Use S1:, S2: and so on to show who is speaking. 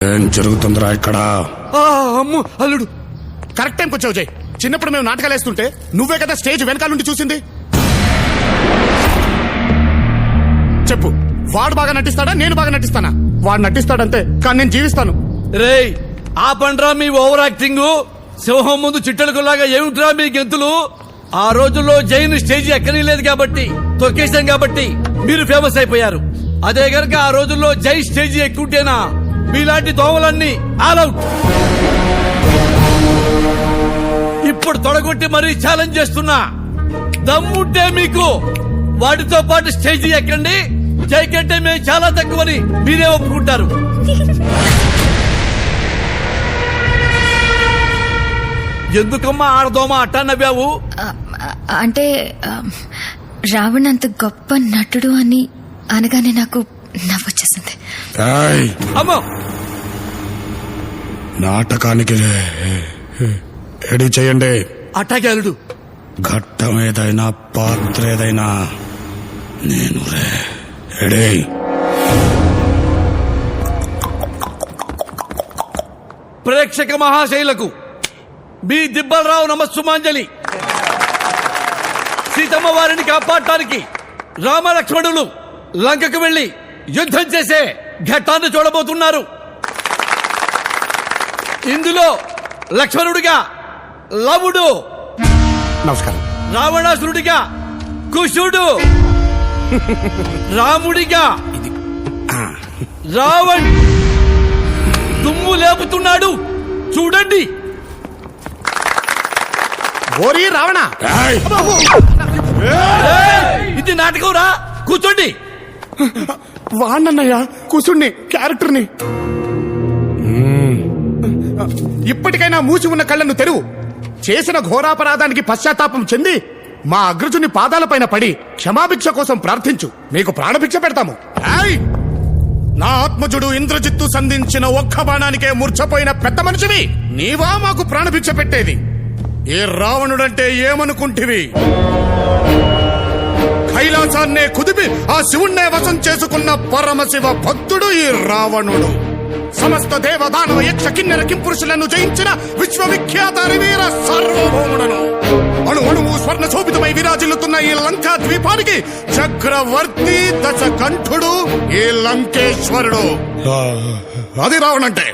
S1: ఏం జరుగుతుందిరా ఇక్కడ?
S2: అమ్ము అల్లుడు కరెక్ట్ టైంకి వచ్చావు జై. చిన్నప్పుడు మేము నాటకాలు వేస్తుంటే నువ్వే కదా స్టేజ్ వెనకాల నుండి చూసింది. చెప్పు, వాడు బాగా నటిస్తాడా నేను బాగా నటిస్తానా? వాడు నటిస్తాడంతే, కానీ నేను జీవిస్తాను.
S3: రేయ్ ఆ పండ్రా మీ ఓవర్ యాక్టింగ్. సింహం ముందు చిట్టెలకులాగా ఏమిట్రా మీ గెంతులు? ఆ రోజుల్లో జైన్ స్టేజ్ ఎక్కనీ లేదు కాబట్టి, తొక్కేశాం కాబట్టి మీరు ఫేమస్ అయిపోయారు. అదే గనక ఆ రోజుల్లో జై స్టేజ్ ఎక్కుంటేనా మీలాంటి దోమలన్నీ ఆల్ అవుట్. ఇప్పుడు తొడగొట్టి మరీ ఛాలెంజ్ చేస్తున్నా, దమ్ముంటే మీకు వాటితో పాటు స్టేజ్ ఎక్కండి. జై కంటే మేము చాలా తక్కువని మీరే ఒప్పుకుంటారు. ఎందుకమ్మా ఆడదోమా అట్టా నవ్వావు?
S4: అంటే రావణ్ అంత గొప్ప నటుడు అని అనగానే నాకు నవ్వొచ్చేసింది.
S3: అమ్మా
S1: నాటకానికి రెడీ చేయండి.
S3: అట్టాగే అల్లుడు.
S1: ఘట్టం ఏదైనా పాత్ర ఏదైనా నేను రెడీ.
S3: ప్రేక్షక మహాశైలకు బి దిబ్బలరావు నమస్సుమాంజలి. సీతమ్మ వారిని కాపాడటానికి రామలక్ష్మణులు లంకకు వెళ్లి యుద్ధం చేసే ఘట్టాన్ని చూడబోతున్నారు. ఇందులో లక్ష్మణుడిగా లవుడు,
S2: నమస్కారం.
S3: రావణాసురుడిగా కుశుడు, రాముడిగా రావణ్ దుమ్ము లేపుతున్నాడు. చూడండి.
S2: ఓరి రావణ,
S3: ఇది నాటకం రా. కూర్చోండి.
S2: వాణ్ణన్నయ్య కుసుణ్ణి క్యారెక్టర్ని. ఇప్పటికైనా మూసి ఉన్న కళ్ళను తెరువు. చేసిన ఘోరాపరాధానికి పశ్చాత్తాపం చెంది మా అగ్రజుని పాదాలపైన పడి క్షమాభిక్ష కోసం ప్రార్థించు. నీకు ప్రాణభిక్ష పెడతాము. నా ఆత్మజుడు ఇంద్రజిత్తు సంధించిన ఒక్క బాణానికే మూర్ఛపోయిన పెద్ద మనిషివి నీవా మాకు ప్రాణభిక్ష పెట్టేది? ఏ రావణుడంటే ఏమనుకుంటివి? కైలాసాన్నే కుదిపి ఆ శివుణ్ణే వశం చేసుకున్న పరమశివ భక్తుడు ఈ రావణుడు. సమస్త దేవదానవ యక్ష కిన్నెర కింపురుషులను జయించిన విశ్వవిఖ్యాత వీర సార్వభౌముడను. అణు అణువు స్వర్ణ శోభితమై విరాజిల్లుతున్న ఈ లంకా ద్వీపానికి చక్రవర్తి దశకంఠుడు ఈ లంకేశ్వరుడు. అది రావణంటే.